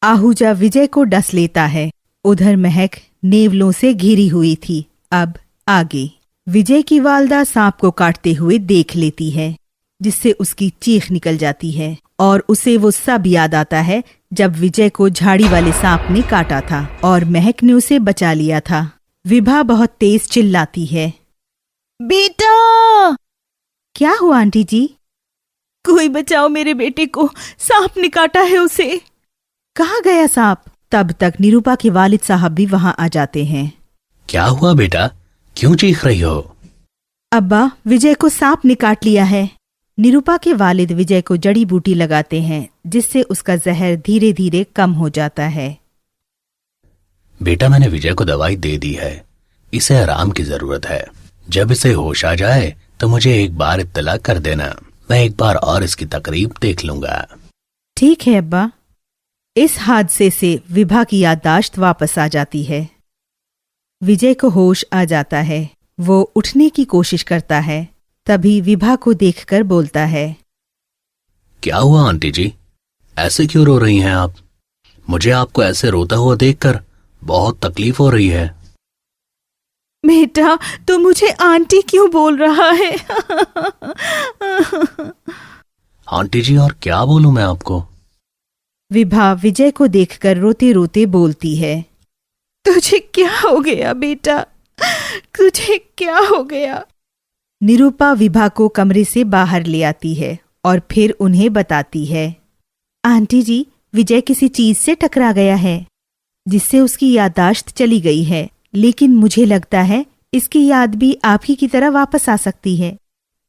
आहूजा विजय को डस लेता है। उधर महक नेवलों से घिरी हुई थी। अब आगे विजय की वालदा सांप को काटते हुए देख लेती है, जिससे उसकी चीख निकल जाती है और उसे वो सब याद आता है जब विजय को झाड़ी वाले सांप ने काटा था और महक ने उसे बचा लिया था। विभा बहुत तेज चिल्लाती है, बेटा! क्या हुआ आंटी जी? कोई बचाओ मेरे बेटे को, सांप ने काटा है उसे। कहाँ गया सांप? तब तक निरूपा के वालिद साहब भी वहां आ जाते हैं। क्या हुआ बेटा, क्यों चीख रही हो? अब्बा, विजय को सांप ने काट लिया है। निरूपा के वालिद विजय को जड़ी बूटी लगाते हैं, जिससे उसका जहर धीरे धीरे कम हो जाता है। बेटा, मैंने विजय को दवाई दे दी है, इसे आराम की जरूरत है। जब इसे होश आ जाए तो मुझे एक बार इत्तला कर देना, मैं एक बार और इसकी तकरीब देख लूंगा। ठीक है अब्बा। इस हादसे से विभा की याददाश्त वापस आ जाती है। विजय को होश आ जाता है। वो उठने की कोशिश करता है, तभी विभा को देखकर बोलता है, क्या हुआ आंटी जी, ऐसे क्यों रो रही हैं आप? मुझे आपको ऐसे रोता हुआ देखकर बहुत तकलीफ हो रही है। बेटा, तो मुझे आंटी क्यों बोल रहा है? आंटी जी, और क्या बोलूं मैं आपको? विभा विजय को देखकर रोते रोते बोलती है, तुझे क्या हो गया बेटा, तुझे क्या हो गया? निरूपा विभा को कमरे से बाहर ले आती है और फिर उन्हें बताती है, आंटी जी, विजय किसी चीज से टकरा गया है, जिससे उसकी याददाश्त चली गई है, लेकिन मुझे लगता है इसकी याद भी आप ही की तरह वापस आ सकती है।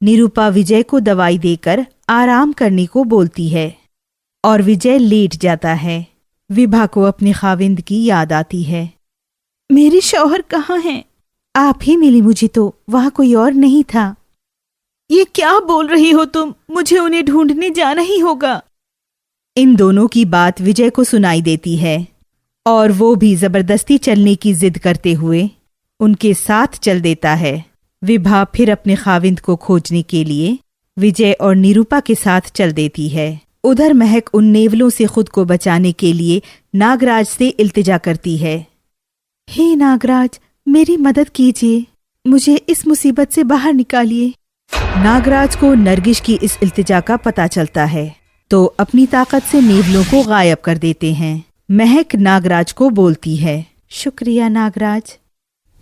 निरूपा विजय को दवाई देकर आराम करने को बोलती है और विजय लेट जाता है। विभा को अपने खाविंद की याद आती है। मेरे शौहर कहाँ हैं? आप ही मिली मुझे तो, वहां कोई और नहीं था। ये क्या बोल रही हो तुम? मुझे उन्हें ढूंढने जाना ही होगा। इन दोनों की बात विजय को सुनाई देती है और वो भी जबरदस्ती चलने की जिद करते हुए उनके साथ चल देता है। विभा फिर अपने खाविंद को खोजने के लिए विजय और निरूपा के साथ चल देती है। उधर महक उन नेवलों से खुद को बचाने के लिए नागराज से इल्तिजा करती है, हे नागराज, मेरी मदद कीजिए, मुझे इस मुसीबत से बाहर निकालिए। नागराज को नरगिश की इस इल्तिजा का पता चलता है, तो अपनी ताकत से नेवलों को गायब कर देते हैं। महक नागराज को बोलती है, शुक्रिया नागराज।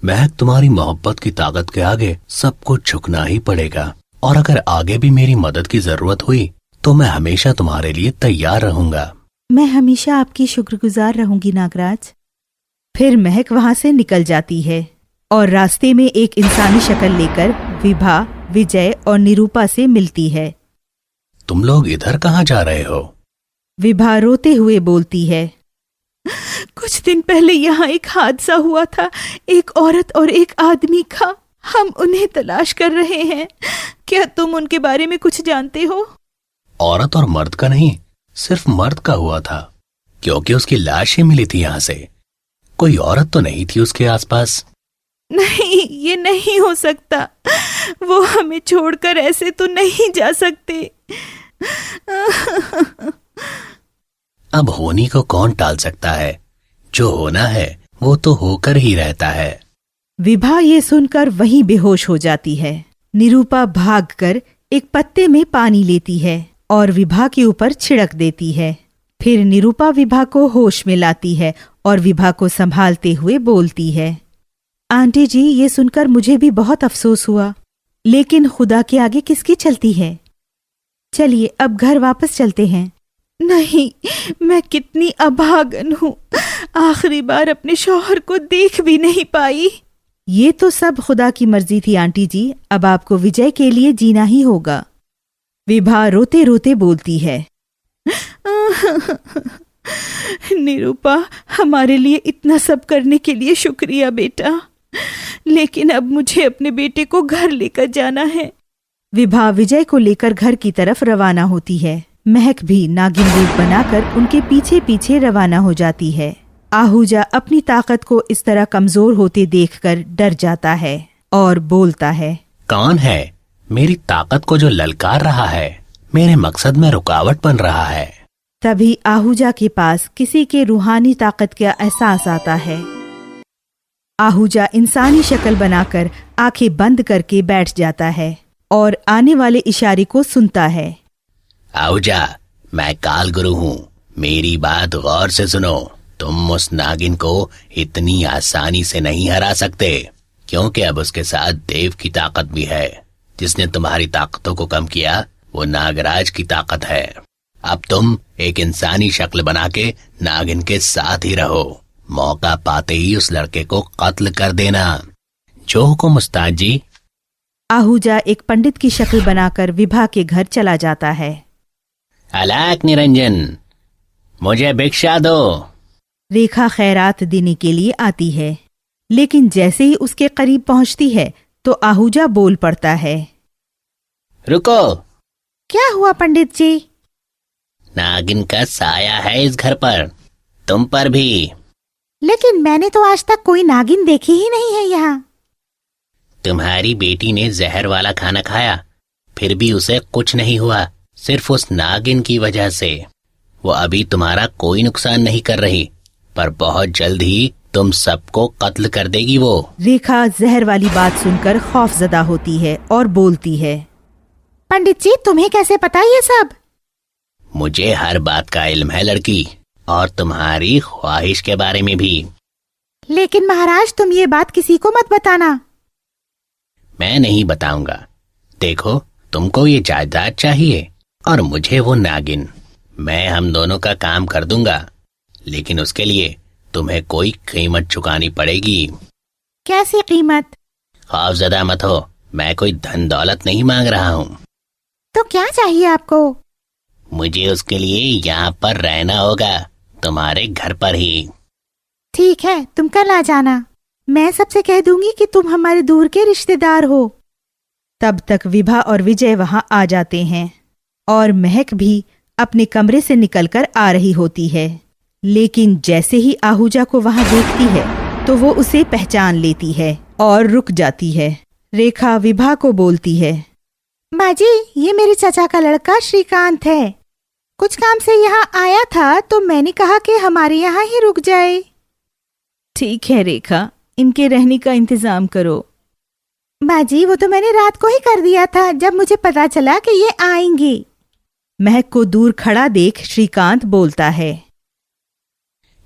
महक, तुम्हारी मोहब्बत की ताकत के आगे सब कुछ झुकना ही पड़ेगा, और अगर आगे भी मेरी मदद की जरूरत हुई तो मैं हमेशा तुम्हारे लिए तैयार रहूंगा। मैं हमेशा आपकी शुक्रगुजार रहूंगी नागराज। फिर महक वहां से निकल जाती है और रास्ते में एक इंसानी शक्ल लेकर विभा, विजय और निरूपा से मिलती है। तुम लोग इधर कहाँ जा रहे हो? विभा रोते हुए बोलती है, कुछ दिन पहले यहाँ एक हादसा हुआ था, एक औरत और एक आदमी का। हम उन्हें तलाश कर रहे हैं। क्या तुम उनके बारे में कुछ जानते हो? औरत और मर्द का नहीं, सिर्फ मर्द का हुआ था, क्योंकि उसकी लाश ही मिली थी यहाँ से। कोई औरत तो नहीं थी उसके आसपास। नहीं, ये नहीं हो सकता। वो हमें छोड़कर ऐसे तो नहीं जा सकते। अब होनी को कौन टाल सकता है? जो होना है वो तो होकर ही रहता है। विभा ये सुनकर वहीं बेहोश हो जाती है। निरूपा भागकर एक पत्ते में पानी लेती है और विभा के ऊपर छिड़क देती है। फिर निरूपा विभा को होश में लाती है और विभा को संभालते हुए बोलती है, आंटी जी, ये सुनकर मुझे भी बहुत अफसोस हुआ, लेकिन खुदा के आगे किसकी चलती है? चलिए अब घर वापस चलते हैं। नहीं, मैं कितनी अभागन हूँ, आखिरी बार अपने शौहर को देख भी नहीं पाई। ये तो सब खुदा की मर्जी थी आंटी जी, अब आपको विजय के लिए जीना ही होगा। विभा रोते रोते बोलती है, निरूपा, हमारे लिए इतना सब करने के लिए शुक्रिया बेटा, लेकिन अब मुझे अपने बेटे को घर लेकर जाना है। विभा विजय को लेकर घर की तरफ रवाना होती है। महक भी नागिन रूप बनाकर उनके पीछे पीछे रवाना हो जाती है। आहूजा अपनी ताकत को इस तरह कमजोर होते देखकर डर जाता है और बोलता है, कौन है मेरी ताकत को जो ललकार रहा है, मेरे मकसद में रुकावट बन रहा है? तभी आहूजा के पास किसी के रूहानी ताकत का एहसास आता है। आहूजा इंसानी शक्ल बनाकर आंखें बंद करके बैठ जाता है और आने वाले इशारे को सुनता है। आहूजा, मैं काल गुरु हूँ, मेरी बात गौर से सुनो। तुम उस नागिन को इतनी आसानी से नहीं हरा सकते, क्योंकि अब उसके साथ देव की ताकत भी है। जिसने तुम्हारी ताकतों को कम किया वो नागराज की ताकत है। अब तुम एक इंसानी शक्ल बना के नागिन के साथ ही रहो। मौका पाते ही उस लड़के को कत्ल कर देना। जो हुकुम उस्ताद जी। आहूजा एक पंडित की शक्ल बनाकर विभा के घर चला जाता है। अलग निरंजन, मुझे भिक्षा दो। रेखा खैरात देने के लिए आती है, लेकिन जैसे ही उसके करीब पहुंचती है तो आहूजा बोल पड़ता है। रुको। क्या हुआ पंडित जी? नागिन का साया है इस घर पर, तुम पर भी। लेकिन मैंने तो आज तक कोई नागिन देखी ही नहीं है यहाँ। तुम्हारी बेटी ने जहर वाला खाना खाया, फिर भी उसे कुछ नहीं हुआ, सिर्फ उस नागिन की वजह से। वो अभी तुम्हारा कोई नुकसान नहीं कर रही, पर बहुत जल्द ही तुम सबको कत्ल कर देगी वो। रेखा जहर वाली बात सुनकर खौफजदा होती है और बोलती है, पंडित जी तुम्हें कैसे पता ये सब? मुझे हर बात का इल्म है लड़की, और तुम्हारी ख्वाहिश के बारे में भी। लेकिन महाराज तुम ये बात किसी को मत बताना। मैं नहीं बताऊंगा। देखो, तुमको ये जायदाद चाहिए और मुझे वो नागिन। मैं हम दोनों का काम कर दूंगा, लेकिन उसके लिए तुम्हें कोई कीमत चुकानी पड़ेगी। कैसी कीमत? खौफजदा मत हो, मैं कोई धन दौलत नहीं मांग रहा हूँ। तो क्या चाहिए आपको? मुझे उसके लिए यहाँ पर रहना होगा, तुम्हारे घर पर ही। ठीक है, तुम कल आ जाना। मैं सबसे कह दूंगी कि तुम हमारे दूर के रिश्तेदार हो। तब तक विभा और विजय वहां आ जाते हैं और महक भी अपने कमरे से निकलकर आ रही होती है। लेकिन जैसे ही आहूजा को वहां देखती है तो वो उसे पहचान लेती है और रुक जाती है। रेखा विभा को बोलती है, बाजी ये मेरे चाचा का लड़का श्रीकांत है। कुछ काम से यहाँ आया था तो मैंने कहा कि हमारे यहाँ ही रुक जाए। ठीक है रेखा, इनके रहने का इंतजाम करो। बाजी वो तो मैंने रात को ही कर दिया था जब मुझे पता चला कि ये आएंगी। महक को दूर खड़ा देख श्रीकांत बोलता है,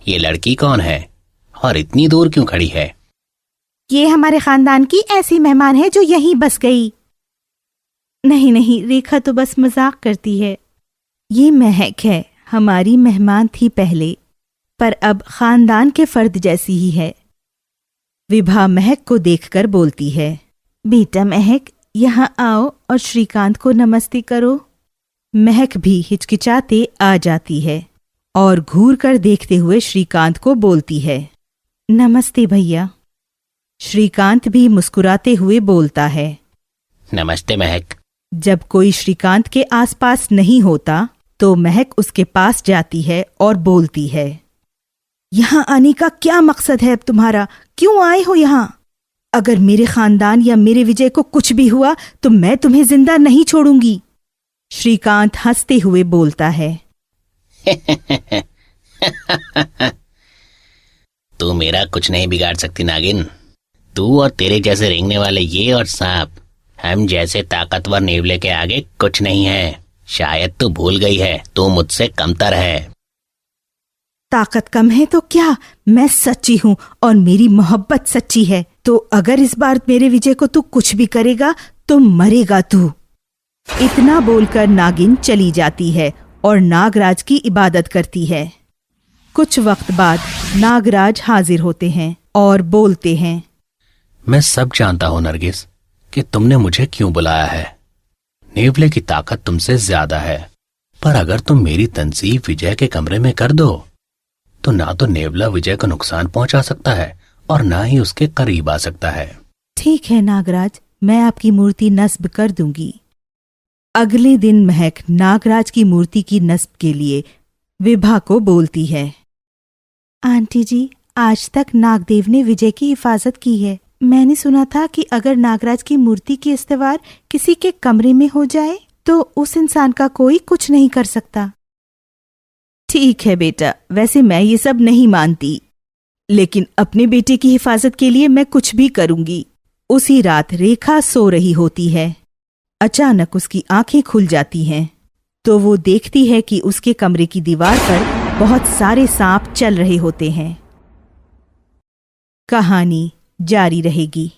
ये लड़की कौन है और इतनी दूर क्यों खड़ी है? ये हमारे खानदान की ऐसी मेहमान है जो यहीं बस गई। नहीं नहीं, रेखा तो बस मजाक करती है। ये महक है, हमारी मेहमान थी पहले, पर अब खानदान के फर्द जैसी ही है। विभा महक को देखकर बोलती है, बेटा महक यहाँ आओ और श्रीकांत को नमस्ते करो। महक भी हिचकिचाते आ जाती है और घूर कर देखते हुए श्रीकांत को बोलती है, नमस्ते भैया। श्रीकांत भी मुस्कुराते हुए बोलता है, नमस्ते महक। जब कोई श्रीकांत के आसपास नहीं होता तो महक उसके पास जाती है और बोलती है, यहाँ आने का क्या मकसद है अब तुम्हारा? क्यों आए हो यहाँ? अगर मेरे खानदान या मेरे विजय को कुछ भी हुआ तो मैं तुम्हें जिंदा नहीं छोड़ूंगी। श्रीकांत हंसते हुए बोलता है, तू मेरा कुछ नहीं बिगाड़ सकती नागिन। तू और तेरे जैसे रेंगने वाले ये और सांप हम जैसे ताकतवर नेवले के आगे कुछ नहीं है। शायद तू भूल गई है, तू मुझसे कमतर है। ताकत कम है तो क्या, मैं सच्ची हूँ और मेरी मोहब्बत सच्ची है। तो अगर इस बार मेरे विजय को तू कुछ भी करेगा तो मरेगा तू। इतना बोलकर नागिन चली जाती है और नागराज की इबादत करती है। कुछ वक्त बाद नागराज हाजिर होते हैं और बोलते हैं, मैं सब जानता हूँ नरगिस कि तुमने मुझे क्यों बुलाया है। नेवले की ताकत तुमसे ज्यादा है, पर अगर तुम मेरी तंजीब विजय के कमरे में कर दो तो ना तो नेवला विजय को नुकसान पहुंचा सकता है और ना ही उसके करीब आ सकता है। ठीक है नागराज, मैं आपकी मूर्ति नस्ब कर दूंगी। अगले दिन महक नागराज की मूर्ति की नस्ब के लिए विभा को बोलती है, आंटी जी आज तक नागदेव ने विजय की हिफाजत की है। मैंने सुना था कि अगर नागराज की मूर्ति की इस्तेवार किसी के कमरे में हो जाए तो उस इंसान का कोई कुछ नहीं कर सकता। ठीक है बेटा, वैसे मैं ये सब नहीं मानती, लेकिन अपने बेटे की हिफाजत के लिए मैं कुछ भी करूंगी। उसी रात रेखा सो रही होती है। अचानक उसकी आंखें खुल जाती हैं, तो वो देखती है कि उसके कमरे की दीवार पर बहुत सारे सांप चल रहे होते हैं। कहानी जारी रहेगी।